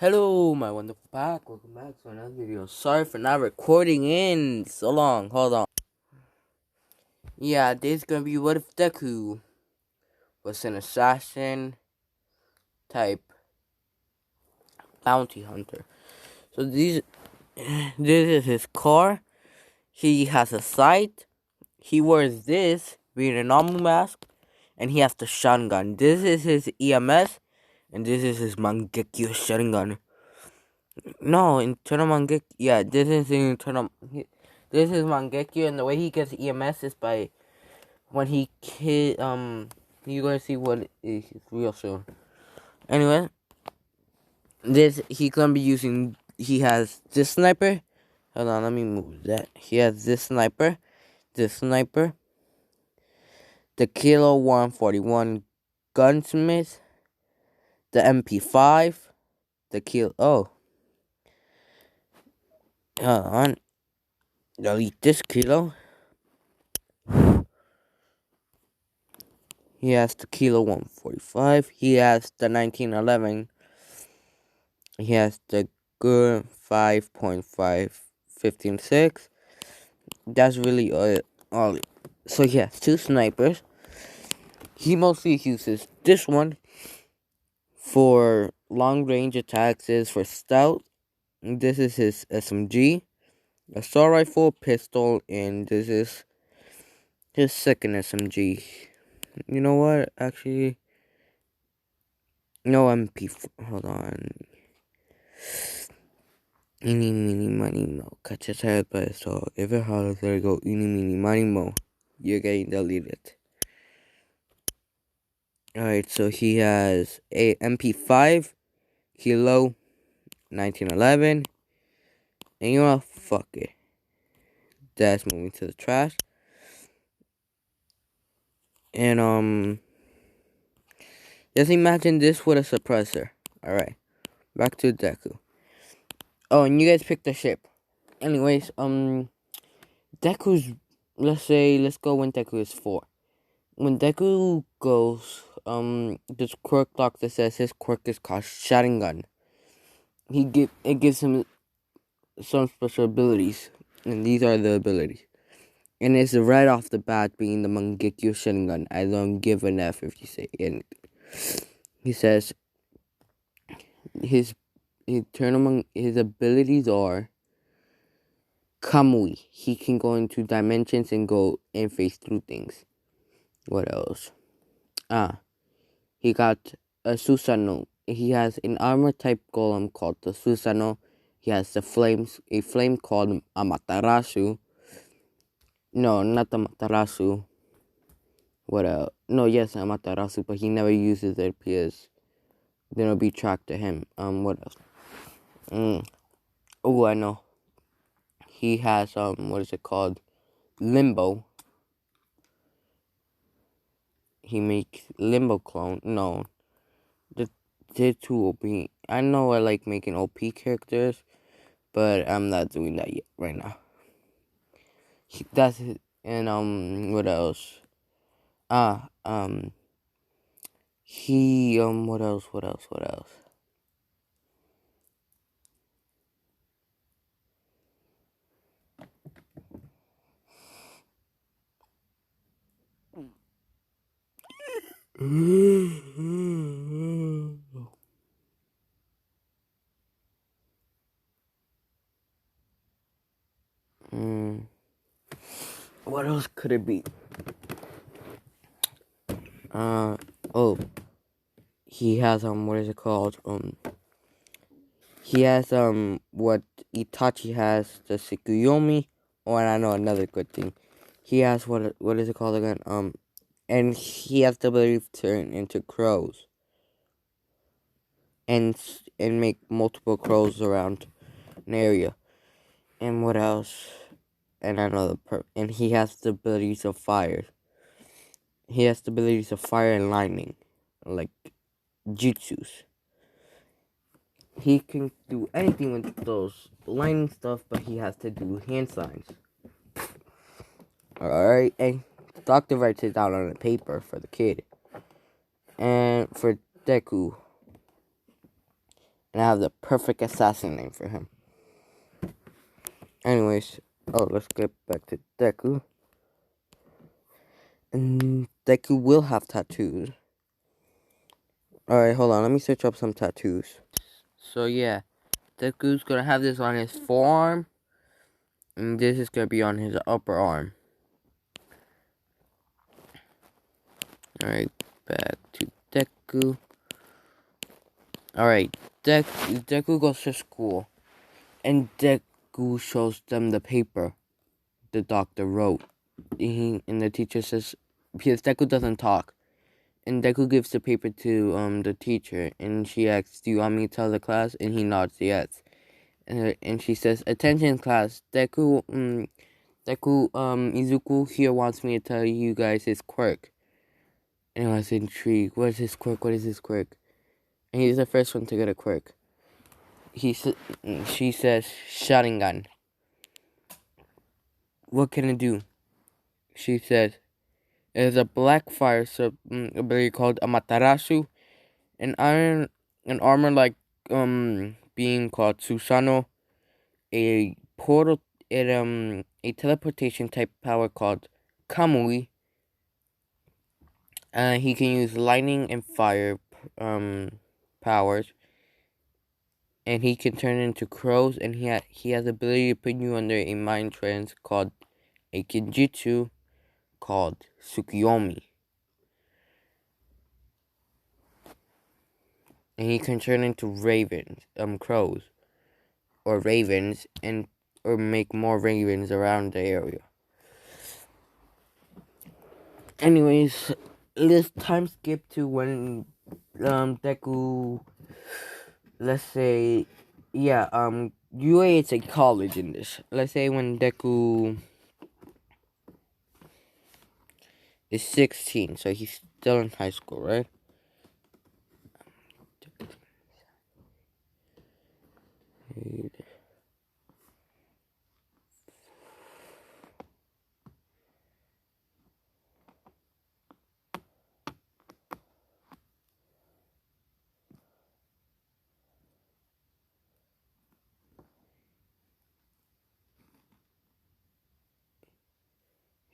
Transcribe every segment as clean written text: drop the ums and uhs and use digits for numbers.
Hello, my wonderful pack. Welcome back to another video. Sorry for not recording in so long. Hold on. Yeah, this is gonna be what if Deku was an assassin type bounty hunter. So this is his car. He has a sight. He wears this being a normal mask, and he has the shotgun. This is his EMS, and this is his Mangekyo shotgun. No, internal Mangekyo. Yeah, this is the internal. This is Mangekyo, and the way he gets EMS is by when he you're gonna see what is real soon. Anyway, this he's gonna be using. He has this sniper. Hold on, let me move that. He has this sniper, the Kilo 141 gunsmith, the MP5, the Kilo. Oh, hold on. Delete this Kilo. He has the Kilo 145. He has the 1911. He has the good 5.5 15.6. That's really all. So he has two snipers. He mostly uses this one for long range attacks. Is for stealth. This is his SMG, assault rifle, pistol, and this is his second SMG. You know what? Actually, no MP. Hold on. Eeny, meeny, miny, mo. Catch his head by his tail. If it hollers, there you go. Eeny, meeny, miny, mo. You're getting deleted. Alright, so he has a MP5, Kilo, 1911. And you know what? Fuck it. That's moving to the trash. And, just imagine this with a suppressor. Alright, back to Deku. Oh, and you guys picked the ship. Anyways, Deku's, let's go when Deku is 4. When Deku goes, this quirk doctor says his quirk is called Sharingan. It gives him some special abilities, and these are the abilities. And it's right off the bat being the Mangekyo Sharingan. I don't give an F if you say anything. He says his abilities are Kamui. He can go into dimensions and go and face through things. What else? He got a Susanoo. He has an armor type golem called the Susanoo. He has a flame called Amaterasu. No, not Amaterasu. What else? No, yes, Amaterasu, but he never uses it because then it'll be tracked to him. What else? Oh, I know. He has what is it called? Limbo. He makes Limbo clone. No, the two OP. I know I like making OP characters, but I'm not doing that yet right now. That's it. And what else? He what else? What else could it be? Oh, he has what is it called? He has what Itachi has, the Tsukuyomi. Oh, and I know another good thing. He has what is it called again? And he has the ability to turn into crows. And make multiple crows around an area. And what else? And I know and he has the abilities of fire. He has the abilities of fire and lightning, like jutsus. He can do anything with those lightning stuff, but he has to do hand signs. Alright, and the doctor writes it down on a paper for the kid. And for Deku, And I have the perfect assassin name for him. Anyways, let's get back to Deku. And Deku will have tattoos. Alright, hold on. Let me search up some tattoos. So, yeah. Deku's gonna have this on his forearm. And this is gonna be on his upper arm. Alright, back to Deku. Alright, Deku goes to school. And Deku shows them the paper the doctor wrote. And the teacher says, because Deku doesn't talk. And Deku gives the paper to the teacher. And she asks, do you want me to tell the class? And he nods yes. And she says, attention class, Izuku here wants me to tell you guys his quirk. And I was intrigued. What is his quirk? What is his quirk? And he's the first one to get a quirk. She says, Sharingan. What can it do? She says, it is a black fire ability called Amaterasu. An armor like being called Susano. A portal, a teleportation type power called Kamui. He can use lightning and fire powers, and he can turn into crows. And he has the ability to put you under a mind trance called a Kinjutsu called Tsukiyomi. And he can turn into crows, or ravens, or make more ravens around the area. Anyways, let's time skip to when Deku, let's say, UA is a college in this. Let's say when Deku is 16, so he's still in high school, right?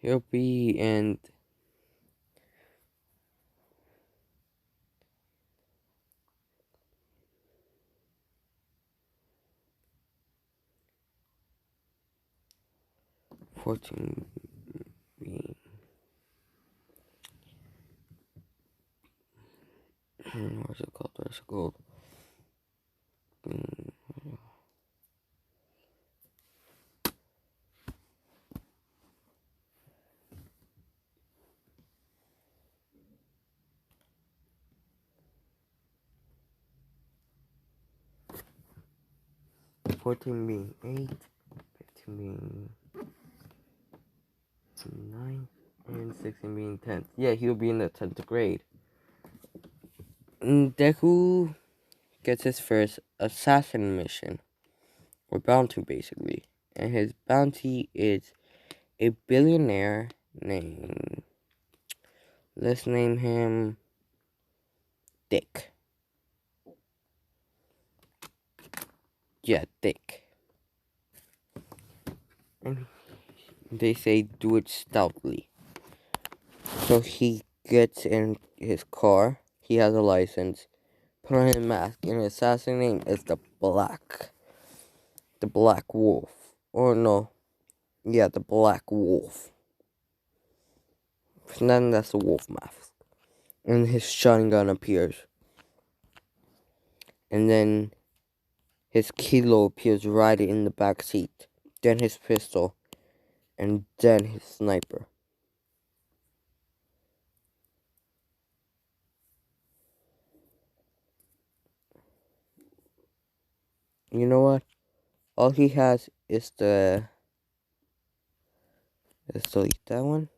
He'll be in 14. What's it called? What's it called? 14 being 8, 15 being 9, and 16 being 10. Yeah, he'll be in the 10th grade. And Deku gets his first assassin mission, or bounty basically. And his bounty is a billionaire named, let's name him Dick. Yeah, Dick. And they say do it stealthily. So he gets in his car. He has a license. Put on his mask. And his assassin name is the Black Wolf. Or no. Yeah, the Black Wolf. And then that's the wolf mask. And his shotgun appears. And then his kilo appears right in the back seat. Then his pistol. And then his sniper. You know what? All he has is the... Let's delete that one.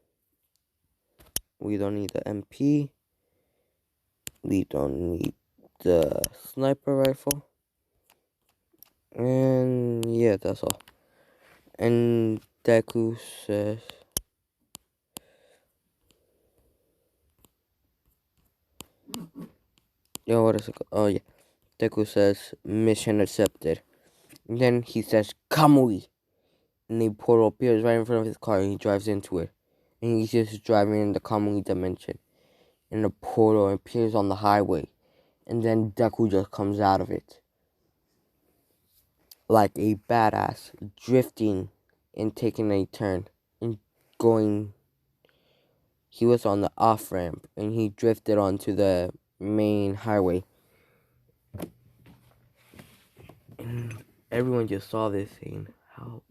We don't need the MP. We don't need the sniper rifle. And yeah, that's all. And Deku says... Yo, what is it called? Oh, yeah. Deku says, mission accepted. And then he says, Kamui! And the portal appears right in front of his car and he drives into it. And he's just driving in the Kamui dimension. And the portal appears on the highway. And then Deku just comes out of it. Like a badass, drifting and taking a turn. And going... He was on the off-ramp and he drifted onto the main highway. And everyone just saw this scene.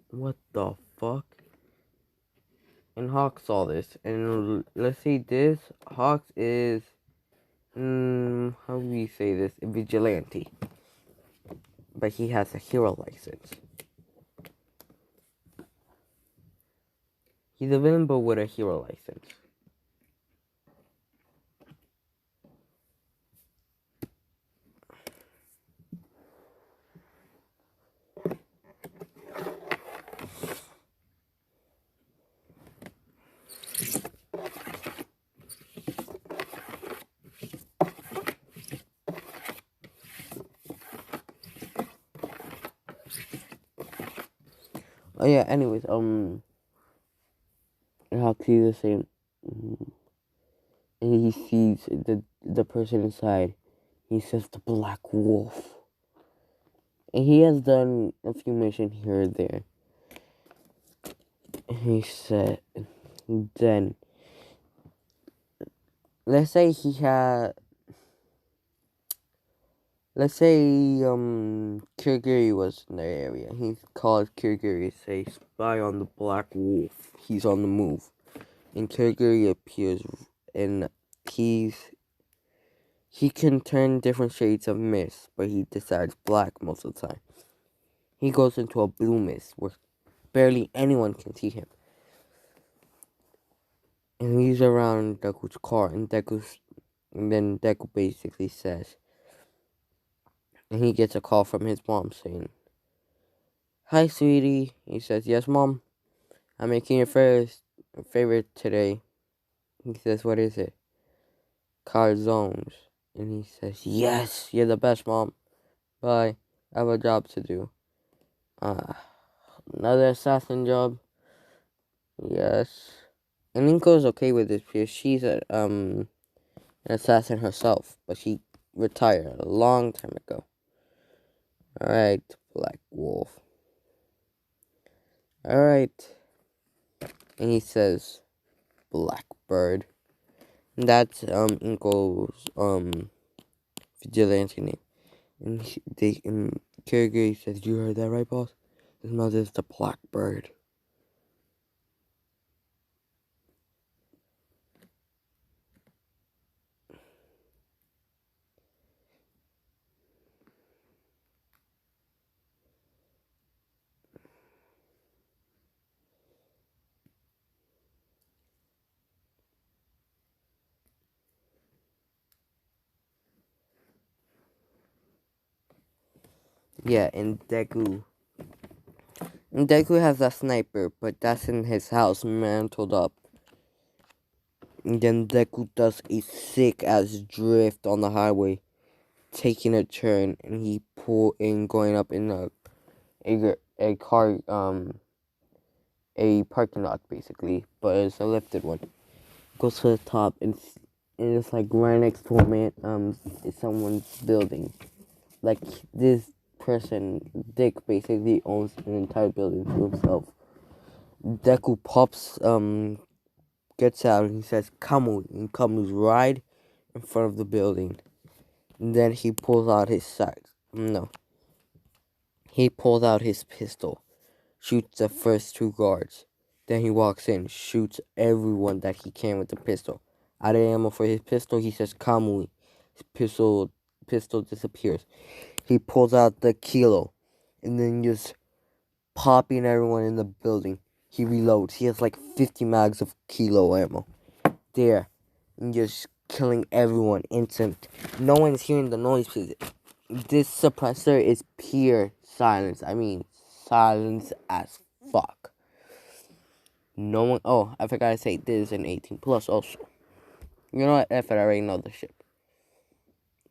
What the fuck? And Hawk saw this. And let's say this, Hawk is, how do we say this? A vigilante. But he has a hero license. He's a villain but with a hero license. Oh yeah, anyways, Hawk sees the same, and he sees the person inside. He says the Black Wolf. And he has done a few missions here and there. He said, then, let's say Kirigiri was in the area. He called Kirigiri, say, spy on the Black Wolf. He's on the move. And Kirigiri appears, and he can turn different shades of mist, but he decides black most of the time. He goes into a blue mist where barely anyone can see him. And he's around Deku's car, and then Deku basically says, and he gets a call from his mom saying, "Hi, sweetie." He says, "Yes, Mom. I'm making your favorite today." He says, "What is it?" "Calzones." And he says, "Yes, you're the best, Mom. Bye. I have a job to do." Another assassin job? Yes. And Inko's okay with this because she's an assassin herself, but she retired a long time ago. Alright, Black Wolf. Alright. And he says, Blackbird. And that's Inko's vigilante name. And Kirigiri says, "You heard that right, boss? His mother's the Blackbird." Yeah, and Deku has a sniper, but that's in his house, mantled up. And then Deku does a sick-ass drift on the highway, taking a turn, and he going up in a car, a parking lot, basically, but it's a lifted one. Goes to the top, and it's like right next to a man, it's someone's building. Like, this person, Dick, basically owns an entire building to himself. Deku pops, gets out, and he says, "Kamui," and Kamui's right in front of the building. And then he pulls out his sight. No. He pulls out his pistol, shoots the first two guards. Then he walks in, shoots everyone that he can with the pistol. Out of ammo for his pistol, he says, "Kamui." His pistol disappears. He pulls out the kilo, and then just popping everyone in the building. He reloads. He has like 50 mags of kilo ammo. There. And just killing everyone instant. No one's hearing the noise. This suppressor is pure silence. I mean, silence as fuck. No one... Oh, I forgot to say, this is an 18 plus also. You know what? F it, I already know the shit.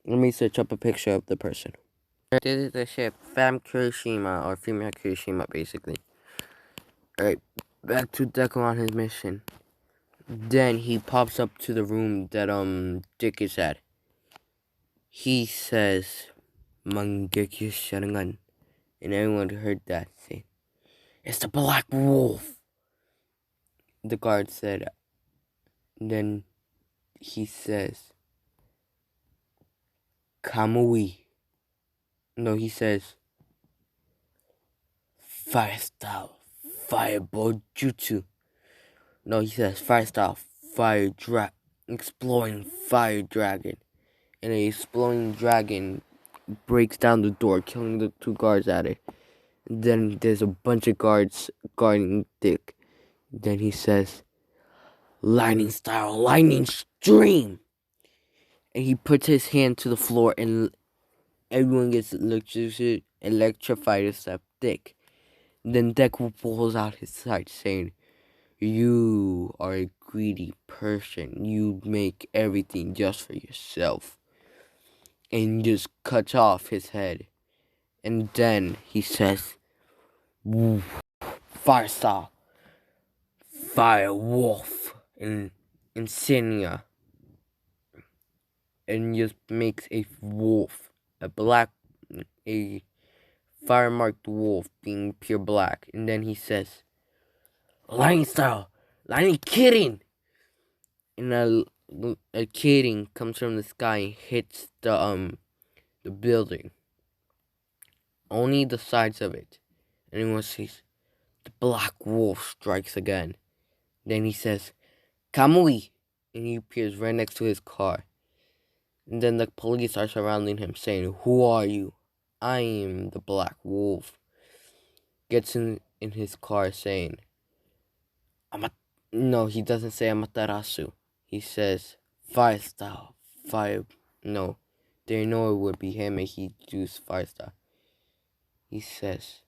Let me search up a picture of the person. This is the ship, Fam Kirishima, or Female Kirishima, basically. Alright, back to Deku on his mission. Then he pops up to the room that, Dick is at. He says, Mangekyo Sharingan. And everyone heard that say, "It's the Black Wolf!" The guard said, then he says, Kamui. No, he says, Fire Style, Fireball Jutsu. No, he says, Fire Style, Exploding Fire Dragon. And a exploding dragon breaks down the door, killing the two guards at it. Then there's a bunch of guards guarding Dick. Then he says, Lightning Style, Lightning Stream. And he puts his hand to the floor and everyone gets electrified except Dick. Then Deku pulls out his sword, saying, "You are a greedy person. You make everything just for yourself." And just cuts off his head. And then he says, Fire Style, Fire Wolf, and Insignia. And just makes a wolf, a fire marked wolf, being pure black. And then he says, Lightning Style, Lightning Kidding. And a kidding comes from the sky and hits the building. Only the sides of it. And everyone says, the Black Wolf strikes again. Then he says, Kamui. And he appears right next to his car. And then the police are surrounding him, saying, Who are you? I am the Black Wolf. Gets in his car saying, No, he doesn't say Amaterasu. He says, Fire Style, Fire. No, they know it would be him and he used Fire Style. He says,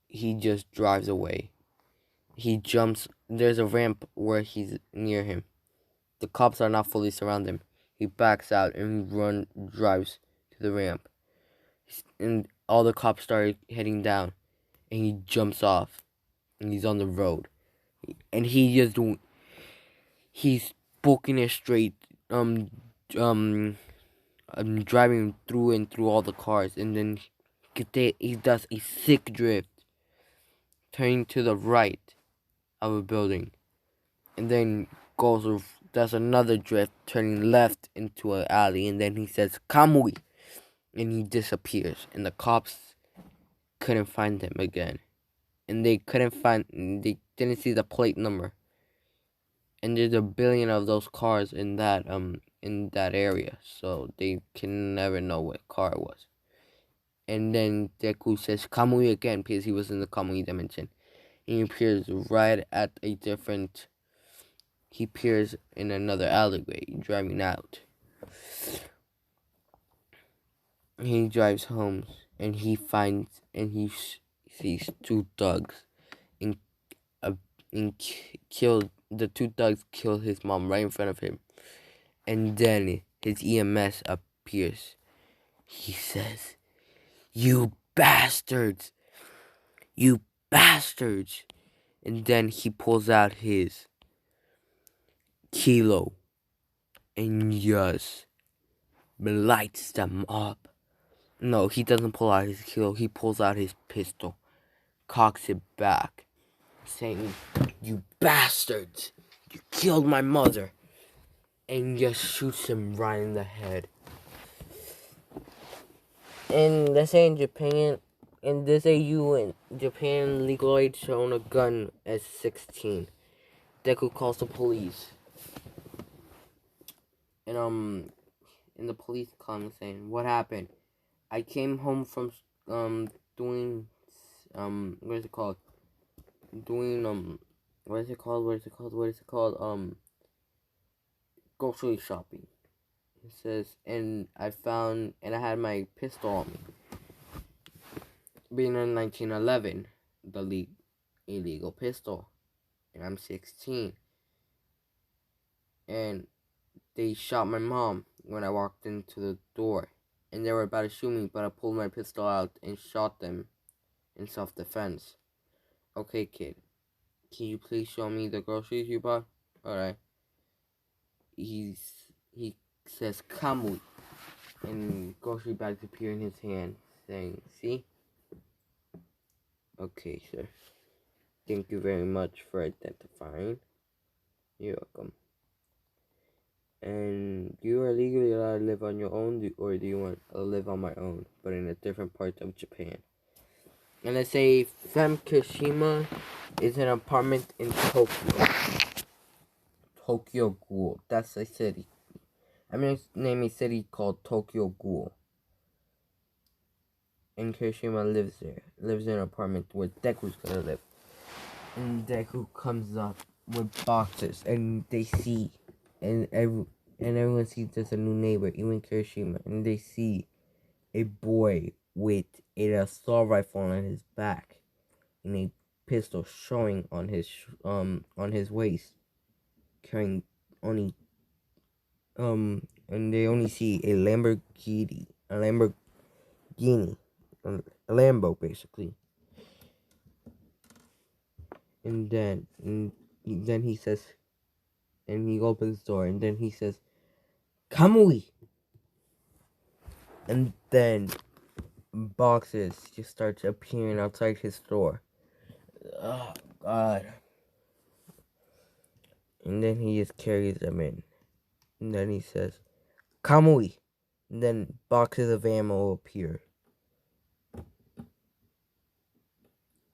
he just drives away. He jumps, there's a ramp where he's near him. The cops are not fully surrounding him. He backs out and drives to the ramp. And all the cops start heading down. And he jumps off. And he's on the road. And he's booking it straight. Driving through and through all the cars. And then he does a sick drift. Turning to the right of a building. And then does another drift, turning left into an alley, and then he says, Kamui, and he disappears, and the cops couldn't find him again, and they didn't see the plate number, and there's a billion of those cars in that area, so they can never know what car it was. And then Deku says Kamui again, because he was in the Kamui dimension, and he appears right at he appears in another alleyway, driving out. He drives home, and he sees two thugs, and the two thugs kill his mom right in front of him. And then his EMS appears. He says, "You bastards! You bastards!" And then he pulls out his kilo and just lights them up. No, he doesn't pull out his kilo. He pulls out his pistol, cocks it back, saying, "You bastards! You killed my mother!" And just shoots him right in the head. And they say in Japan, in this AU in Japan, legal age to own a gun as 16. Deku calls the police. And the police come saying, "What happened? I came home from doing what is it called? Doing what is it called? Grocery shopping." It says, and I had my pistol on me. Being in 1911, the illegal pistol, and I'm 16. And they shot my mom when I walked into the door, and they were about to shoot me, but I pulled my pistol out and shot them in self-defense. Okay, kid, can you please show me the groceries you bought? Alright. He says, "Come," and grocery bags appear in his hand, saying, "See?" Okay, sir. Thank you very much for identifying. You're welcome. And you are legally allowed to live on your own, or do you want to live on my own, but in a different part of Japan? And I say, Femkishima is an apartment in Tokyo. Tokyo Ghoul. That's a city. I'm going to name a city called Tokyo Ghoul. And Kirishima lives there. Lives in an apartment where Deku's gonna live. And Deku comes up with boxes, and they see, and everyone sees there's a new neighbor, even Kirishima, and they see a boy with an assault rifle on his back, and a pistol showing on his waist, carrying only and they only see a Lamborghini, a Lambo basically. And then he says, and he opens the door, and then he says, "Kamui!" And then boxes just start appearing outside his door. Oh, God. And then he just carries them in. And then he says, "Kamui!" And then boxes of ammo appear.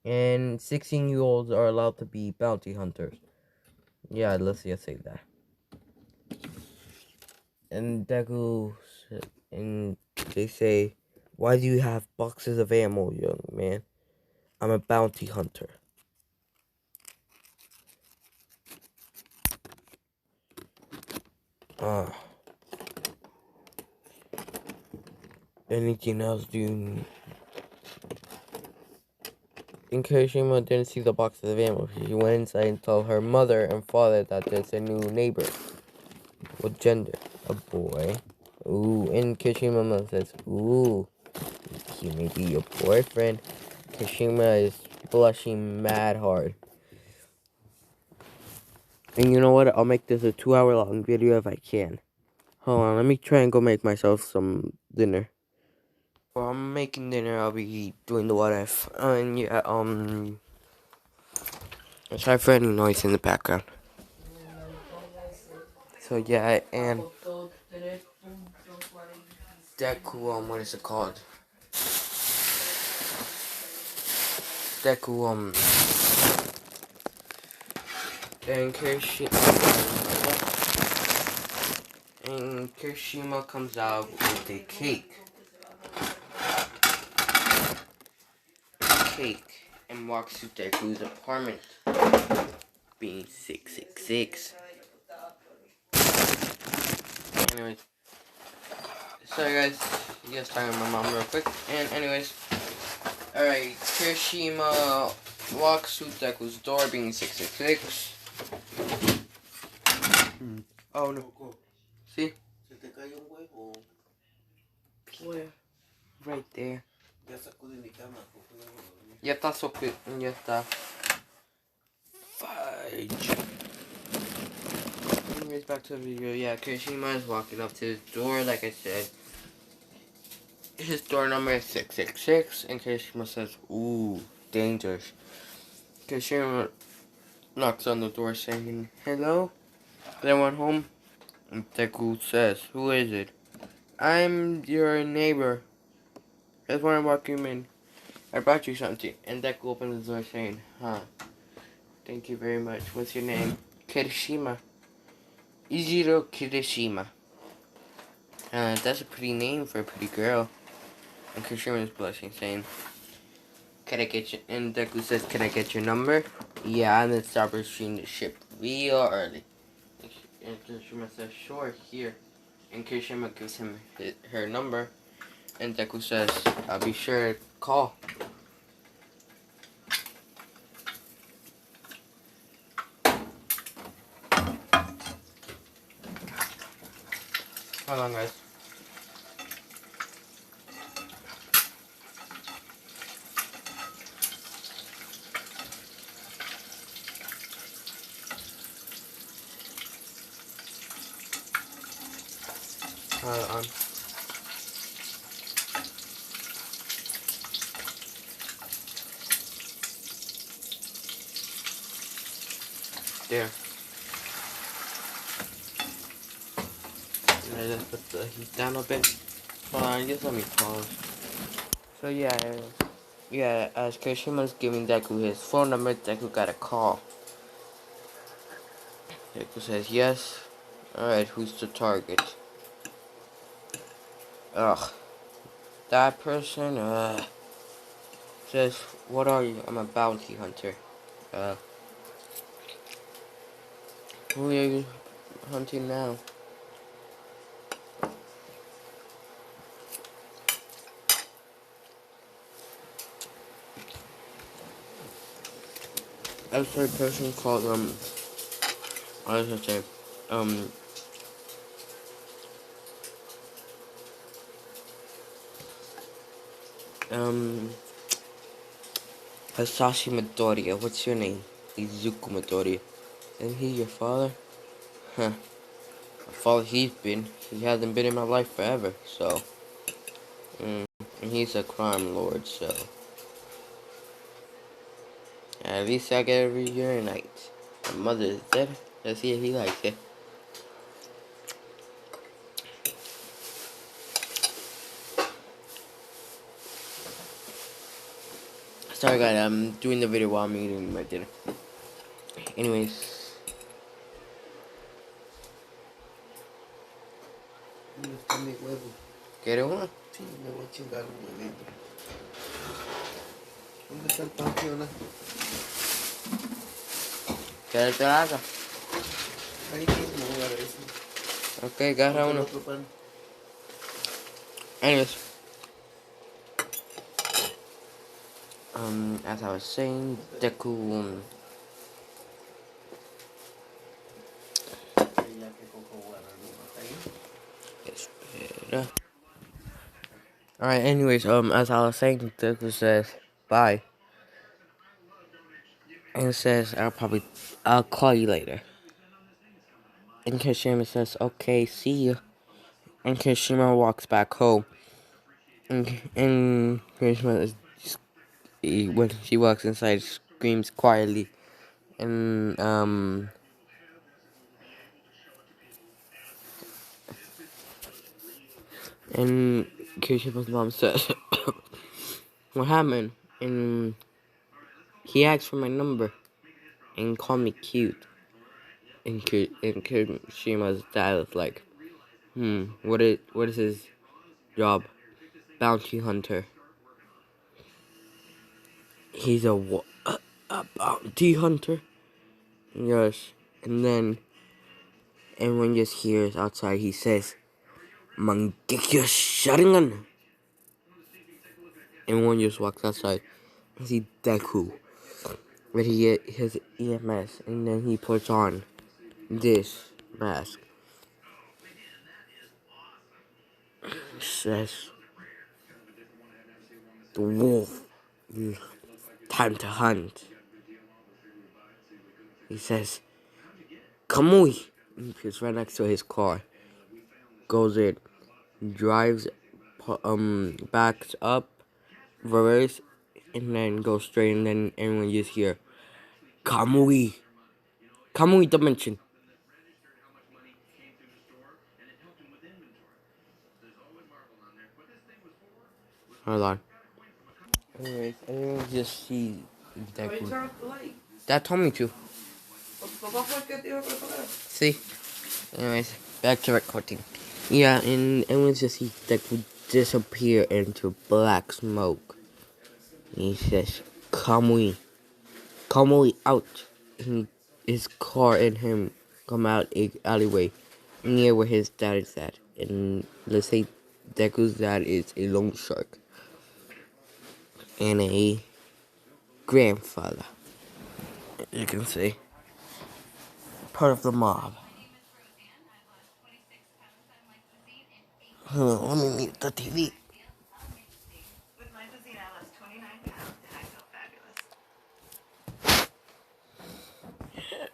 And 16-year-olds are allowed to be bounty hunters. Yeah, let's just say that. And Deku, and they say, "Why do you have boxes of ammo, young man?" "I'm a bounty hunter." Anything else do you need? And Kirishima didn't see the boxes of ammo. She went inside and told her mother and father that there's a new neighbor. What gender? A boy. Ooh, and Kirishima says, "Ooh, he may be your boyfriend." Kirishima is blushing mad hard. And you know what? I'll make this a 2-hour long video if I can. Hold on, let me try and go make myself some dinner. While I'm making dinner, I'll be doing the what if. And yeah, sorry for any noise in the background. So yeah, and Deku, what is it called? Deku, and Kirishima comes out with a cake. And walks to Deku's apartment, being 666. Anyways, sorry guys, just talking to my mom real quick. And anyways, alright, Kirishima walks to Deku's door, being 666. Oh no. See? Where? Right there. Ya está ya está. Fudge. Anyways, back to the video. Yeah, Kirishima is walking up to his door, like I said. His door number is 666, and Kirishima says, "Ooh, dangerous." Kirishima knocks on the door saying, "Hello? Is anyone home?" And Deku says, "Who is it?" "I'm your neighbor. Just want to welcome you in. I brought you something." And Deku opens the door saying, "Huh. Thank you very much. What's your name?" "Kirishima. Iziro Kirishima." That's a pretty name for a pretty girl. And Kirishima is blushing, saying, "Can I get you?" And Deku says, "Can I get your number?" "Yeah," and then start pursuing the ship real early. And Kirishima says, "Sure, here." And Kirishima gives him her number. And Deku says, "I'll be sure to call." Hold on, guys. on. There. And I just put the heat down a bit. Hold on, just let me pause. So yeah, as Kirshima's giving Deku his phone number, Deku got a call. Deku says yes. Alright, who's the target? Ugh. That person, says, what are you? I'm a bounty hunter. Who are you hunting now? A third person called, what was I say? Hasashi Midoriya. What's your name? Izuku Midoriya. Isn't he your father? Huh. How far he's been. He hasn't been in my life forever, so. And he's a crime lord, so. At least I get every reunite. My mother is dead. Let's see if he likes it. Sorry guys, I'm doing the video while I'm eating my dinner. Anyways. ¿Quieres uno? Sí, me voy a chingar un huevito. ¿Dónde está el pan, Fiona? ¿Quieres que la haga? Ahí mismo voy a ver eso. Ok, agarra uno. Otro pan. Anyways. As I was saying, Deku, Alright, anyways, as I was saying, Deku says, bye. And says, I'll call you later. And Kashima says, okay, see you. And Kashima walks back home. And Kashima, when she walks inside, screams quietly. And, and Kishima's mom says, what happened? And he asked for my number and called me cute. And Kishima's dad was like, what is his job? Bounty hunter. He's a bounty hunter? Yes. And then everyone just hears outside, he says, Mangekyo Sharingan. Everyone just walks outside. I see Deku. But he get his EMS, and then he puts on this mask. It says, the wolf, time to hunt. He says, Kamui. He's right next to his car. Goes in, drives, backs up, reverse, and then goes straight, and then everyone just hear, Kamui. Kamui dimension. Hold on. Anyways, everyone just see Deku. Dad told me to. See? Anyways, back to recording. Yeah, and everyone's just see Deku disappear into black smoke. And he says, Kamui. Kamui out. And his car and him come out a alleyway near where his dad is at. And let's say Deku's dad is a loan shark. And a grandfather. You can see. Part of the mob. Let me mute the TV. With my physique, I lost 29 pounds and I feel fabulous.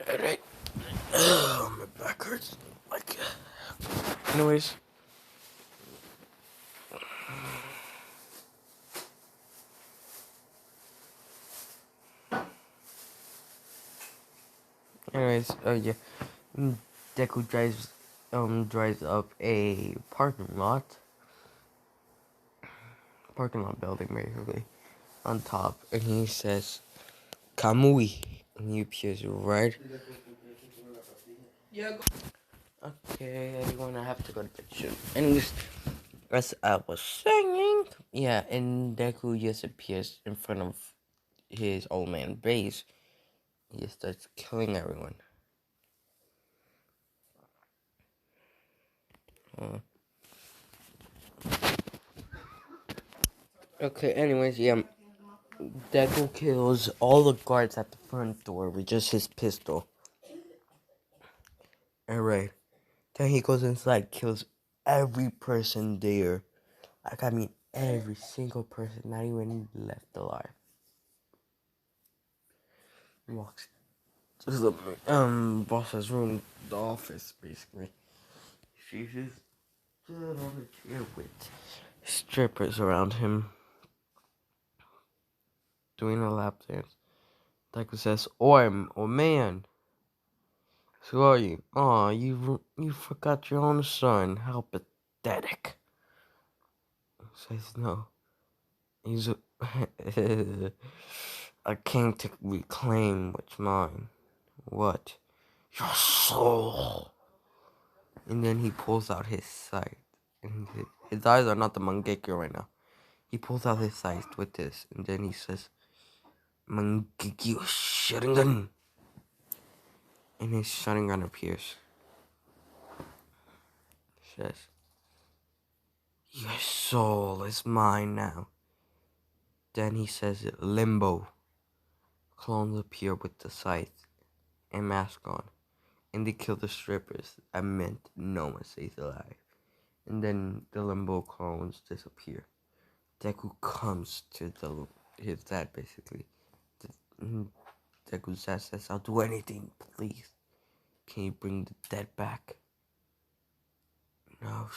Alright. My back hurts. Anyways. Anyways, yeah. Deku drives up a parking lot building basically, on top, and he says, Kamui, and he appears right. Okay, everyone, I have to go to bed soon. Anyways, as I was saying, yeah, and Deku just appears in front of his old man base. He just starts killing everyone. Okay, anyways, yeah. Deku kills all the guards at the front door with just his pistol. Alright. Then he goes inside, kills every person there. Like, I mean, every single person, not even left alive. He walks to the boss's room, the office, basically. She's just dead on a chair with strippers around him, doing a lap dance. Deku says, oh man, who are you? Aw, you forgot your own son. How pathetic. Says no. He's a I came to reclaim what's mine. What? Your soul. And then he pulls out his sight. And his eyes are not the Mangekyo right now. He pulls out his sight with this. And then he says, Mangekyo Sharingan. And his Sharingan appears. Says, your soul is mine now. Then he says it, Limbo. Clones appear with the scythe and mask on. And they kill the strippers. I meant no one stays alive. And then the Limbo clones disappear. Deku comes to his dad, basically. Deku's dad says, I'll do anything, please. Can you bring the dead back? No,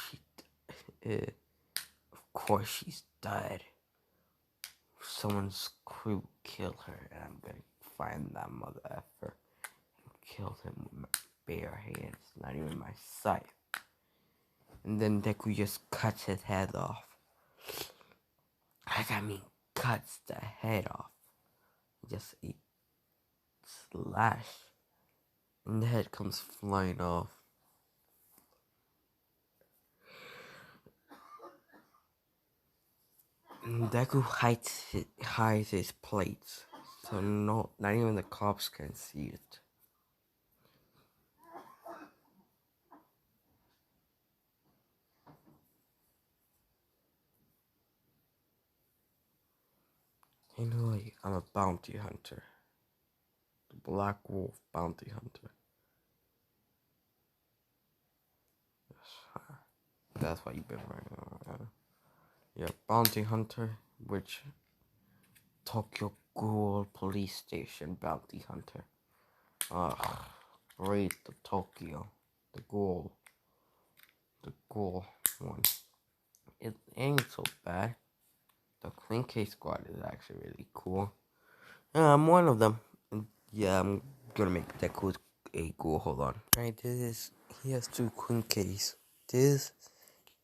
of course she's dead. Someone's crew killed her, and I'm gonna find that mother effer and kill him with my bare hands, not even my scythe. And then Deku just cuts his head off. I mean, cuts the head off. Just a slash. And the head comes flying off. And Deku hides his plates. So not even the cops can see it. Anyway, I'm a bounty hunter. The Black Wolf bounty hunter. That's why you've been running. Yeah, bounty hunter, which Tokyo Ghoul Police Station bounty hunter. Great, the Tokyo, the ghoul one. It ain't so bad. The Clean Case Squad is actually really cool. I'm one of them. And yeah, I'm gonna make Deku a ghoul. Hold on. Alright, he has two Queen Case. This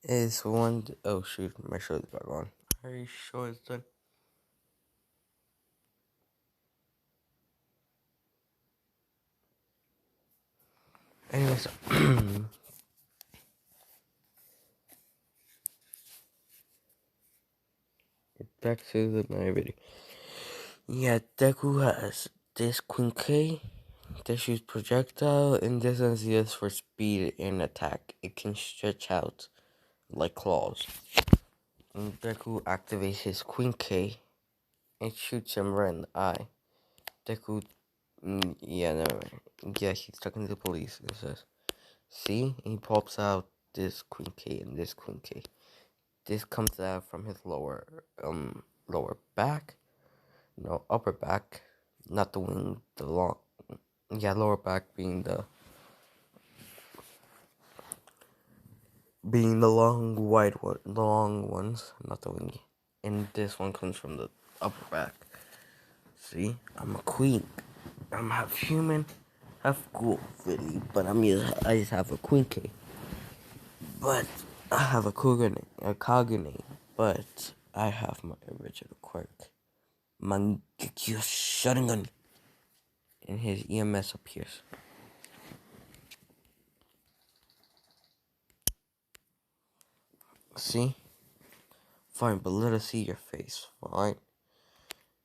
is one. Oh shoot, my show's back on. Are you sure it's done? Anyways, back to my video. Yeah, Deku has this Queen K that shoots projectile, and this is used for speed and attack. It can stretch out like claws. And Deku activates his Queen K and shoots him right in the eye. Deku, yeah, never mind. Yeah, he's talking to the police. It says, see? And he pops out this Queen K and this Queen K. This comes out from his lower back. No, upper back. Not the wing, the long. Yeah, lower back being the long wide one, the long ones, not the wing. And this one comes from the upper back. See, I'm a queen. I'm half human, have gold really, but I just have a queen K. But I have a Kagune, but I have my original Quirk. Mangekyo Sharingan. And his EMS appears. See? Fine, but let us see your face, fine?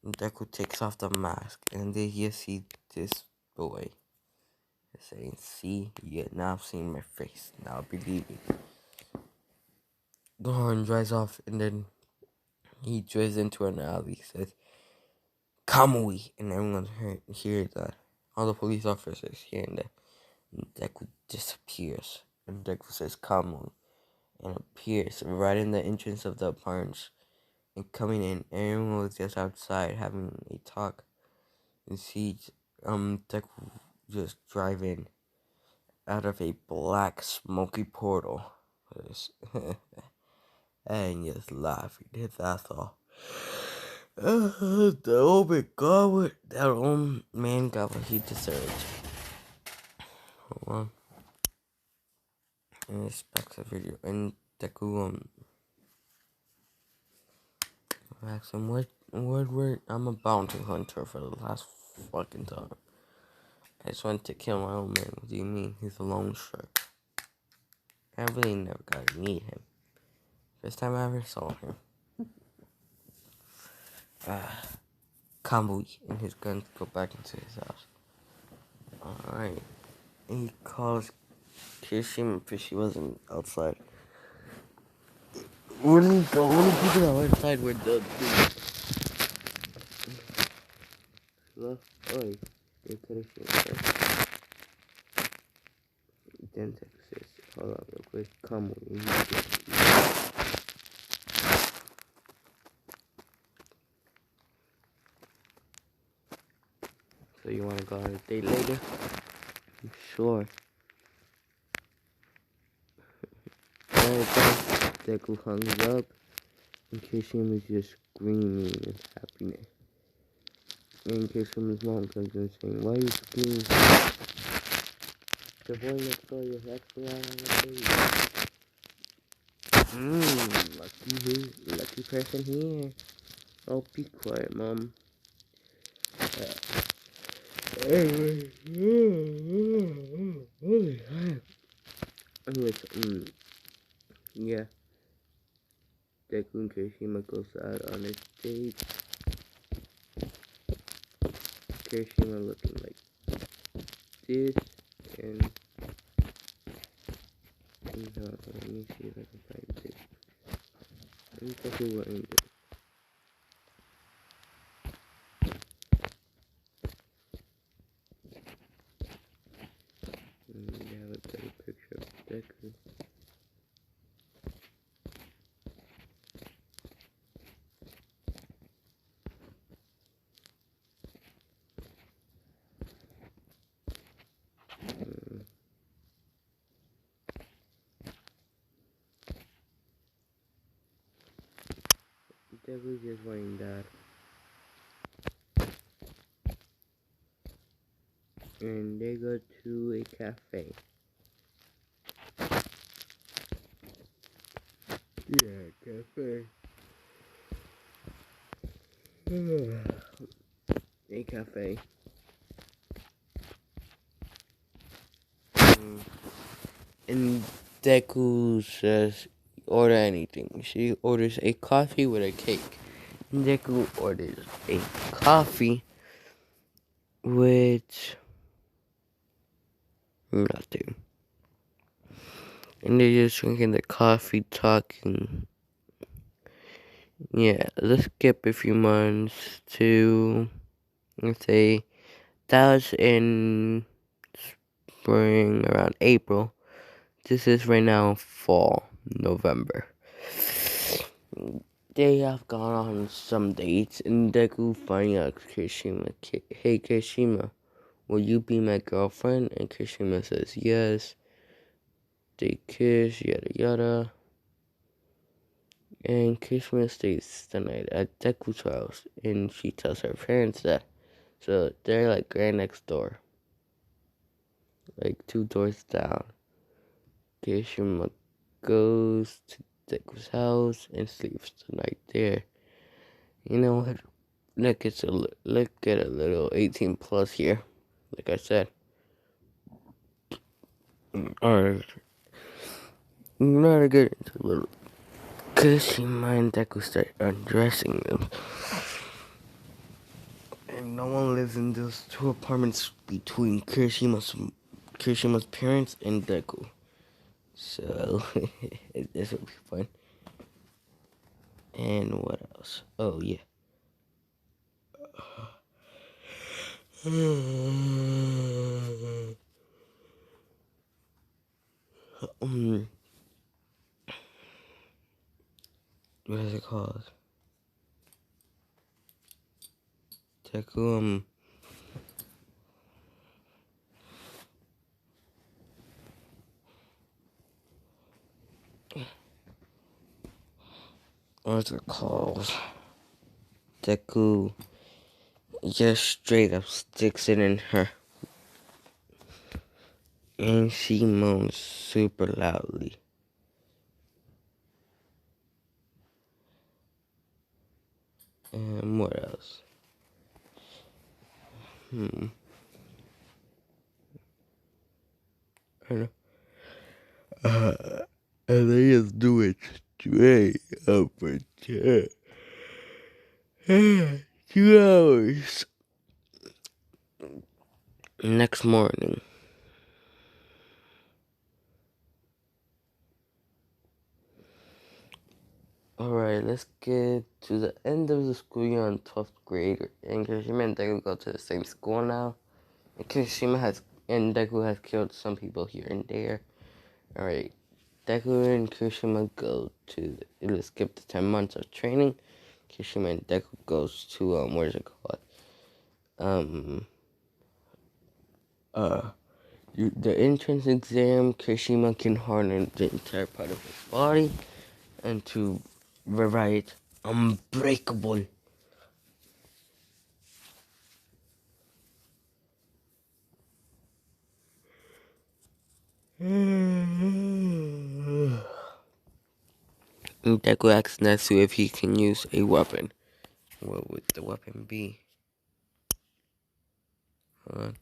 And Deku takes off the mask, and then you see this boy saying, see, yeah, now I've seen my face, now believe me. The horn dries off, and then he drives into an alley, says, Kamui, and everyone hears that. All the police officers hearing that. And Deku disappears, and Deku says, Kamui, and appears right in the entrance of the apartment. And coming in, everyone was just outside having a talk. And see, Deku just drive in out of a black smoky portal. And just laughing his ass off. Oh my god, that old man got what he deserved. Hold on. And it's back to the video. And Deku, asked him, what, I'm a bounty hunter for the last fucking time. I just wanted to kill my old man. What do you mean? He's a lone shark. I really never got to meet him. First time I ever saw him. Kamui and his guns go back into his house. Alright. And he calls Kirishima because she wasn't outside. The only people that were inside were the hello? Oi. You're Kirishima. Then Texas. Hold on real quick. Kamui. So you wanna go on a date later? Sure. Deku hangs up, and Kishima's just screaming in happiness. And Kishima's mom comes in saying, why are you screaming? The boy next door is actually out on the baby. Lucky person here. Oh, be quiet, Mom. Anyways, yeah. Deku and Kirishima goes out on a date. Kirishima looking like this, and let me see if I can find this. I'm Deku wearing this. We have a better picture of Deku. Deku just wearing that. And they go to a cafe. Yeah, cafe. A cafe. And Deku says, order anything. She orders a coffee with a cake. And Deku orders a coffee with nothing. And they're just drinking the coffee, talking. Yeah, let's skip a few months to, let's say, that was in spring, around April. This is right now fall, November. They have gone on some dates, and Deku finally asks Kirishima, hey Kirishima, will you be my girlfriend? And Kirishima says yes. They kiss, yada yada. And Kirishima stays the night at Deku's house, and she tells her parents that. So they're like right next door. like 2 doors down. Kirishima goes to Deku's house and sleeps the night there. You know what? Look at a little 18 plus here. Like I said. Alright. Not a good into a little. Kirishima and Deku start undressing them. And no one lives in those 2 apartments between Kirishima's parents and Deku. So this will be fun. And what else? Oh yeah. What is it called? Deku what's it called? Deku just straight up sticks it in her. And she moans super loudly. And what else? I don't know. And they just do it straight up for 2 hours. Next morning. Alright, let's get to the end of the school year on 12th grade. And Kirishima and Deku go to the same school now. And Deku has killed some people here and there. Alright, Deku and Kirishima go to, let's skip the 10 months of training. Kirishima and Deku goes to, what is it called? The entrance exam. Kirishima can harness the entire part of his body and to write unbreakable. Deku asks Natsu if he can use a weapon. What would the weapon be? Hold on.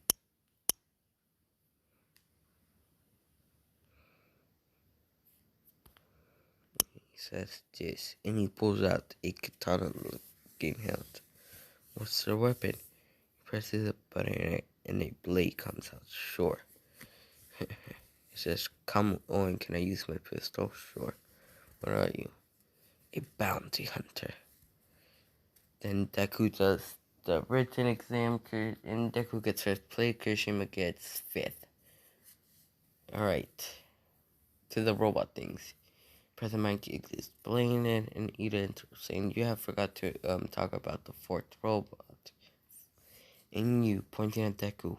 He says this, and he pulls out a katana-looking hilt. What's the weapon? He presses a button and a blade comes out. Sure. He says, "Come on, can I use my pistol?" Sure. What are you? A bounty hunter. Then Deku does the written exam, and Deku gets 5th place. Kirishima gets 5th. Alright. To the robot things. President Mike explained it, and Ida saying, "You have forgot to talk about the 4th robot." And you, pointing at Deku,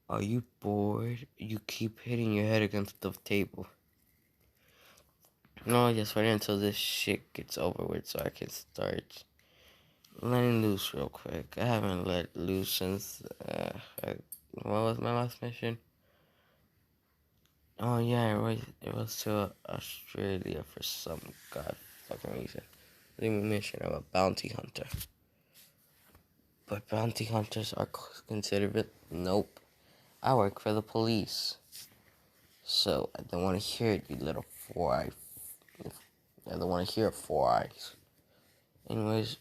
"Are you bored? You keep hitting your head against the table." No, just wait until this shit gets over with so I can start letting loose real quick. I haven't let loose since, what was my last mission? Oh yeah, it was to Australia for some god fucking reason. The mission of a bounty hunter. But bounty hunters are considered, nope. I work for the police. So, I don't want to hear it, you little 4-eye. I don't want to hear 4-eyes. Anyways,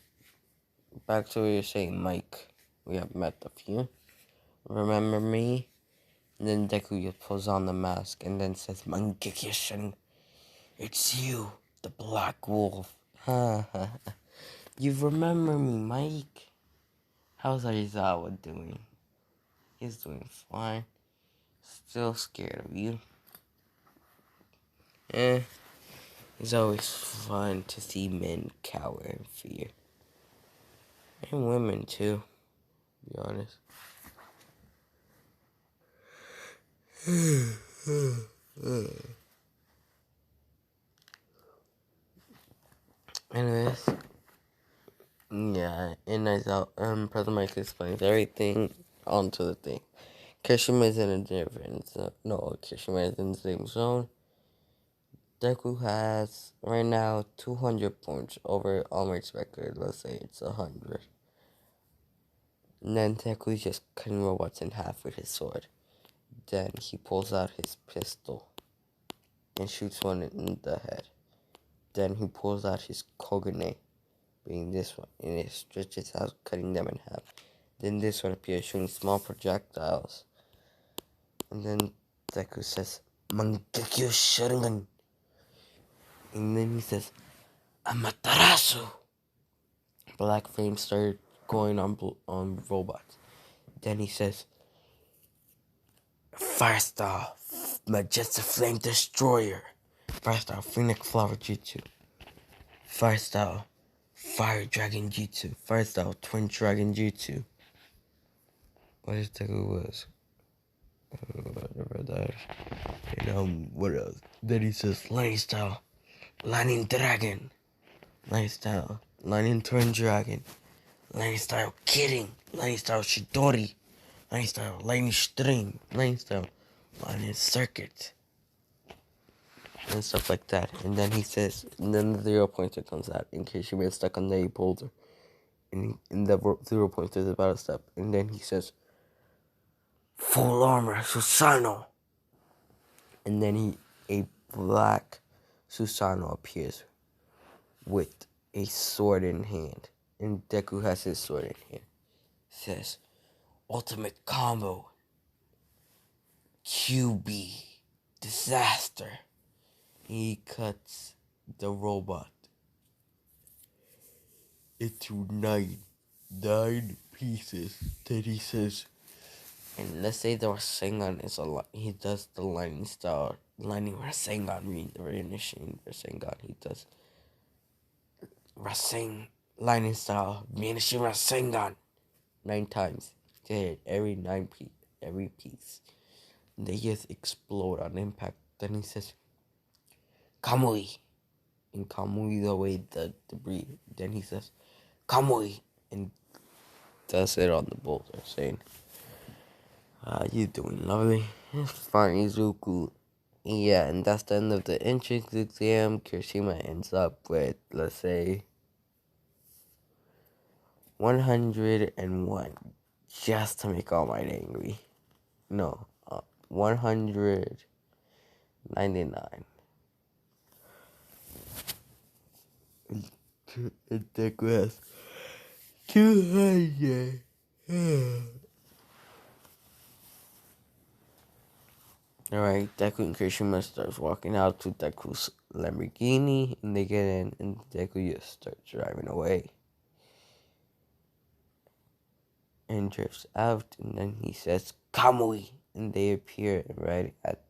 back to what you're saying, Mike. We have met a few. Remember me? And then Deku just pulls on the mask and then says, "Mangekishin, it's you, the Black Wolf." You remember me, Mike? How's Aizawa doing? He's doing fine. Still scared of you. It's always fun to see men cower in fear. And women too, to be honest. Anyways, yeah, and President Mike explains everything onto the thing. Kirishima is in a different zone. No, Kirishima is in the same zone. Deku has right now 200 points over Almer's record. Let's say it's 100. And then Deku just cutting robots in half with his sword. Then he pulls out his pistol and shoots one in the head. Then he pulls out his Kogane, being this one, and it stretches out, cutting them in half. Then this one appears, shooting small projectiles. And then Deku says, Mangekyo Sharingan. And then he says, Amaterasu. Black flames started going on robots. Then he says, Firestyle, Majestic Flame Destroyer. Firestyle, Phoenix Flower Jutsu. Firestyle, Fire Dragon Jutsu. Firestyle, Twin Dragon Jutsu. What is Deku was? Whatever that is. And what else? Then he says, Lightning Style, Lightning Dragon. Lightning Style, Lightning Twin Dragon. Lightning Style Kidding. Lightning Style Shidori. Lightning Style Lightning Stream. Lightning Style Lightning Circuit. And stuff like that. And then he says, and then the 0 pointer comes out in case you get stuck on the boulder. And the 0 pointer is about to step. And then he says, Full Armor Susano. And then a black Susano appears with a sword in hand. And Deku has his sword in hand. Says, Ultimate Combo. QB. Disaster. He cuts the robot into nine pieces. Then he says, and let's say the Rasengan is he does the lightning style, lightning Rasengan, reignition Rasengan. He does lightning style, reignition Rasengan 9 times. He hit every piece. And they just explode on impact. Then he says, Kamui. And Kamui away the debris. Then he says, Kamui. And does it on the boulder, saying, you doing lovely. It's fine, Izuku. Yeah, and that's the end of the entrance exam. Kirishima ends up with, let's say, 101. Just to make All Might angry. No, 199. And Deku has 200. Alright, Deku and Kirishima starts walking out to Deku's Lamborghini, and they get in, and Deku just starts driving away. And drifts out, and then he says, Kamui! And they appear right at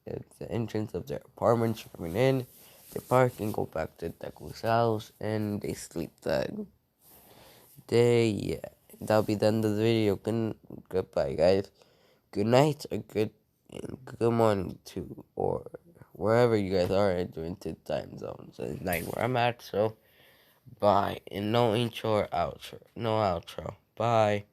the entrance of their apartment, driving in. They park and go back to Deku's house, and they sleep that day. Yeah, that'll be the end of the video. Goodbye, guys. Good night, or good morning too, or wherever you guys are during the time zones. It's night where I'm at, so bye. And no intro or outro. No outro. Bye.